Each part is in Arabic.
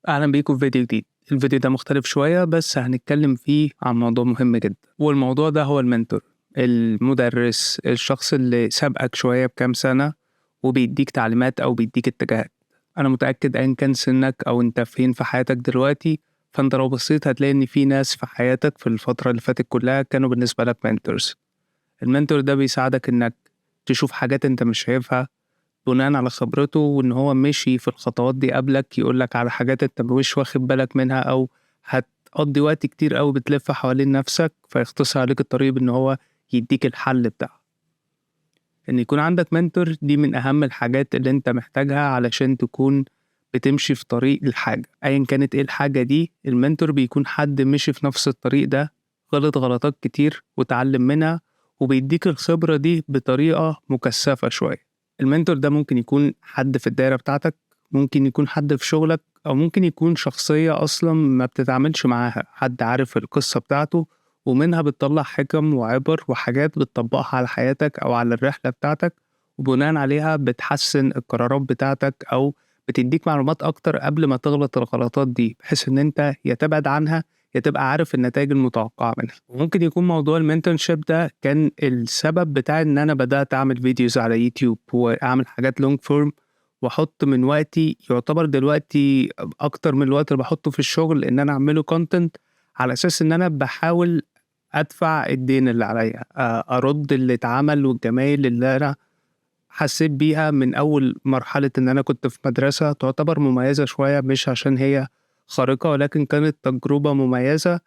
أهلا بيكم في فيديو جديد. الفيديو ده مختلف شوية بس هنتكلم فيه عن موضوع مهم جدا، والموضوع ده هو المنتور، المدرس، الشخص اللي سابقك شوية بكام سنة وبيديك تعليمات أو بيديك اتجاهات. أنا متأكد أيا كان سنك أو أنت فين في حياتك دلوقتي، فأنت لو بصيت هتلاقي إن في ناس في حياتك في الفترة اللي فاتت كلها كانوا بالنسبة لك منتورز. المنتور ده بيساعدك إنك تشوف حاجات أنت مش شايفها بناءً على خبرته، وإن هو مشي في الخطوات دي قبلك، يقول لك على حاجات أنت مش واخد بالك منها، أو هتقضّي وقت كتير أوي بتلف حوالين نفسك، فيختصر عليك الطريق بإن هو يدّيك الحل بتاعها. إن يكون عندك mentor دي من أهم الحاجات اللي أنت محتاجها علشان تكون بتمشي في طريق الحاجة، أيًا كانت إيه الحاجة دي. الmentor بيكون حد مشي في نفس الطريق ده، غلط غلطات كتير واتعلم منها، وبيدّيك الخبرة دي بطريقة مكثفة شوية. المنتور ده ممكن يكون حد في الدايرة بتاعتك، ممكن يكون حد في شغلك، أو ممكن يكون شخصية أصلا ما بتتعاملش معاها، حد عارف القصة بتاعته ومنها بتطلع حكم وعبر وحاجات بتطبقها على حياتك أو على الرحلة بتاعتك، وبناء عليها بتحسن القرارات بتاعتك أو بتديك معلومات أكتر قبل ما تغلط الغلطات دي، بحيث إن أنت يا تبعد عنها يا تبقى عارف النتائج المتوقعة منها. وممكن يكون موضوع المنتورشيب ده كان السبب بتاع إن أنا بدأت أعمل فيديوز على يوتيوب وأعمل حاجات لونج فورم، وأحط من وقتي يعتبر دلوقتي أكتر من الوقت اللي بحطه في الشغل إن أنا أعمله كونتنت، على أساس إن أنا بحاول أدفع الدين اللي عليا، أرد اللي اتعمل والجمايل اللي أنا حسيت بيها من أول مرحلة. إن أنا كنت في مدرسة تعتبر مميزة شوية، مش عشان هي خارقة ولكن كانت تجربة مميزة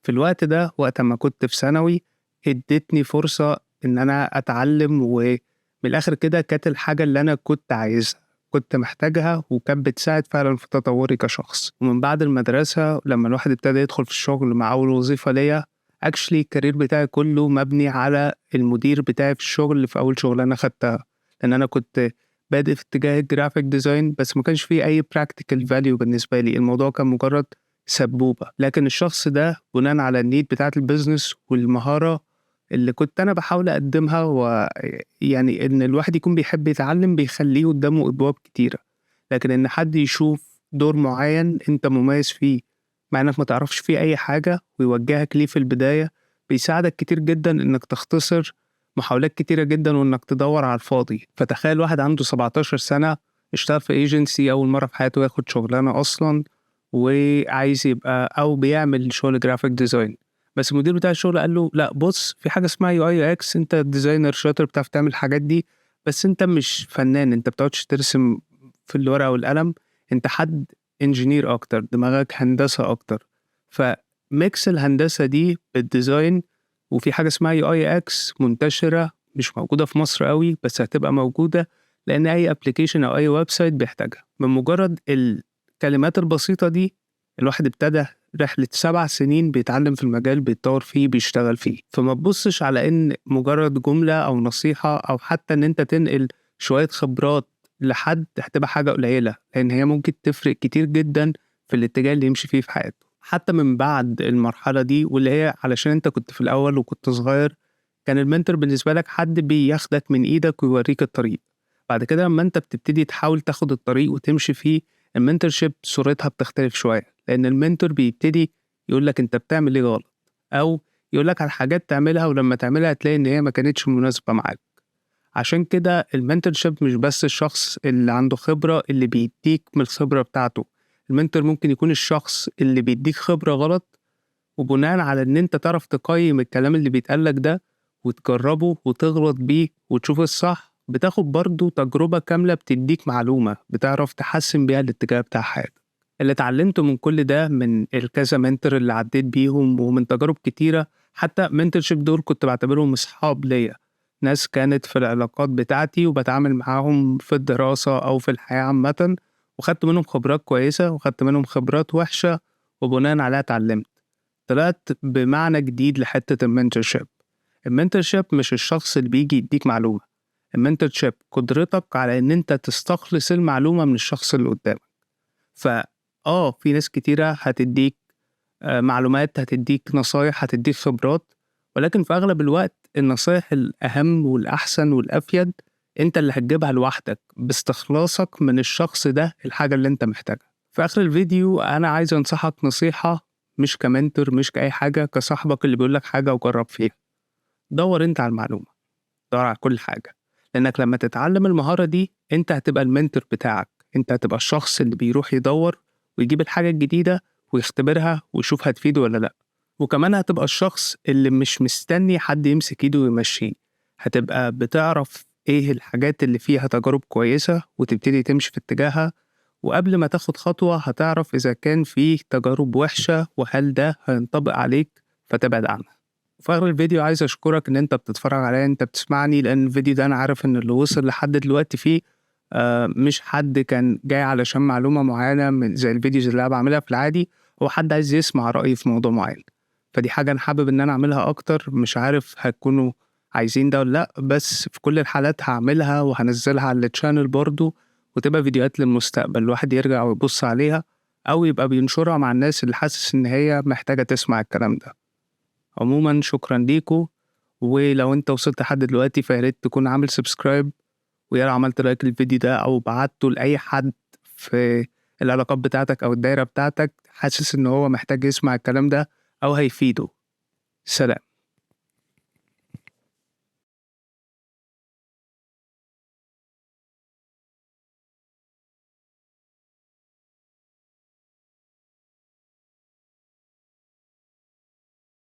في الوقت ده. وقت ما كنت في ثانوي ادتني فرصة إن أنا أتعلم، ومن الآخر كده كانت الحاجة اللي أنا كنت عايزها، كنت محتاجها، وكانت بتساعد فعلا في تطوري كشخص. ومن بعد المدرسة لما الواحد ابتدى يدخل في الشغل مع أول وظيفة ليا، اكشلي الكارير بتاعي كله مبني على المدير بتاعي في الشغل في أول شغلانة خدتها، لأن أنا كنت بادئ في اتجاه الجرافيك ديزاين بس ما كانش فيه أي براكتيكال فاليو بالنسبة لي، الموضوع كان مجرد سبوبة. لكن الشخص ده بناء على النيد بتاعة البيزنس والمهارة اللي كنت أنا بحاول أقدمها، ويعني إن الواحد يكون بيحب يتعلم بيخليه قدامه أبواب كتيرة، لكن إن حد يشوف دور معين أنت مميز فيه مع إنك ما تعرفش فيه أي حاجة ويوجهك ليه في البداية، بيساعدك كتير جدا إنك تختصر محاولات كتيرة جدا وإنك تدور على الفاضي. فتخيل واحد عنده 17 سنة اشتغل في ايجنسي أول مرة في حياته ياخد شغلانة أصلا، وعايز يبقى أو بيعمل شغل جرافيك ديزاين، بس المدير بتاع الشغل قال له لا بص، في حاجة اسمها يو اي يو اكس، انت ديزاينر شاطر بتعرف تعمل الحاجات دي، بس انت مش فنان، انت بتقعدش ترسم في الورقة والقلم، انت حد انجينير اكتر، دماغك هندسة اكتر. فميكس الهندسة دي بالديزاين، وفي حاجة اسمها يو اي اكس منتشرة مش موجودة في مصر قوي بس هتبقى موجودة، لأن أي ابلكيشن أو أي ويب سايت بيحتاجها. من مجرد الكلمات البسيطة دي الواحد ابتدى رحلة 7 سنين بيتعلم في المجال، بيتطور فيه، بيشتغل فيه. فما تبصش على إن مجرد جملة أو نصيحة أو حتى إن أنت تنقل شوية خبرات لحد هتبقى حاجة قليلة، لأن هي ممكن تفرق كتير جدا في الاتجاه اللي يمشي فيه في حياته. حتى من بعد المرحلة دي واللي هي علشان أنت كنت في الأول وكنت صغير، كان المنتور بالنسبة لك حد بياخدك من إيدك ويوريك الطريق. بعد كده لما أنت بتبتدي تحاول تاخد الطريق وتمشي فيه، المنتورشيب صورتها بتختلف شوية، لأن المنتور بيبتدي يقول لك أنت بتعمل إيه غلط، أو يقول لك على حاجات تعملها ولما تعملها هتلاقي إن هي ما كانتش مناسبة معاك. عشان كده المنتورشيب مش بس الشخص اللي عنده خبرة اللي بيديك من الخبرة بتاعته، المنتور ممكن يكون الشخص اللي بيديك خبرة غلط، وبناءً على إن أنت تعرف تقيّم الكلام اللي بيتقال لك ده وتجرّبه وتغلط بيه وتشوف الصح، بتاخد برضه تجربة كاملة بتدّيك معلومة بتعرف تحسّن بيها الاتجاه بتاع حياتك. اللي اتعلّمته من كل ده من الكذا mentor اللي عدّيت بيهم ومن تجارب كتيرة، حتى mentorship دول كنت باعتبرهم أصحاب ليّا، ناس كانت في العلاقات بتاعتي وباتعامل معاهم في الدراسة أو في الحياة عامةً، وخدت منهم خبرات كويسة وخدت منهم خبرات وِحشة، وبناءً عليها اتعلّمت. طلعت بمعنى جديد لحتة المنتورشيب. المنتورشيب مش الشخص اللي بيجي يديك معلومة، المنتورشيب قدرتك على ان انت تستخلص المعلومة من الشخص اللي قدامك. في ناس كتيرة هتديك معلومات، هتديك نصايح، هتديك خبرات، ولكن في اغلب الوقت النصايح الاهم والاحسن والافيد انت اللي هتجيبها لوحدك باستخلاصك من الشخص ده الحاجة اللي انت محتاجها. في آخر الفيديو أنا عايز أنصحك نصيحة، مش كمنتور، مش كأي حاجة، كصاحبك اللي بيقولك حاجة وجرب فيها. دور أنت على المعلومة، دور على كل حاجة، لأنك لما تتعلم المهارة دي أنت هتبقى المنتور بتاعك، أنت هتبقى الشخص اللي بيروح يدور ويجيب الحاجة الجديدة ويختبرها ويشوف هتفيده ولا لأ. وكمان هتبقى الشخص اللي مش مستني حد يمسك ايده ويمشيه، هتبقى بتعرف ايه الحاجات اللي فيها تجارب كويسة وتبتدي تمشي في اتجاهها، وقبل ما تاخد خطوة هتعرف إذا كان فيه تجارب وحشة وهل ده هينطبق عليك فتبعد عنها. في آخر الفيديو عايز أشكرك إن أنت بتتفرج عليا، أنت بتسمعني، لأن الفيديو ده أنا عارف إن اللي وصل لحد دلوقتي فيه مش حد كان جاي علشان معلومة معينة من زي الفيديوز اللي أنا بعملها في العادي، هو حد عايز يسمع رأيي في موضوع معين. فدي حاجة أنا حابب إن أنا أعملها أكتر، مش عارف هتكونوا عايزين ده ولا لأ، بس في كل الحالات هعملها وهنزلها على الشانل برضو، وتبقى فيديوهات للمستقبل الواحد يرجع ويبص عليها، أو يبقى بينشرها مع الناس اللي حاسس إن هي محتاجة تسمع الكلام ده. عموما شكرا ليكوا، ولو أنت وصلت لحد دلوقتي فياريت تكون عامل سبسكرايب، ويا عملت لايك للفيديو ده أو بعته لأي حد في العلاقات بتاعتك أو الدايرة بتاعتك حاسس إن هو محتاج يسمع الكلام ده أو هيفيده. سلام.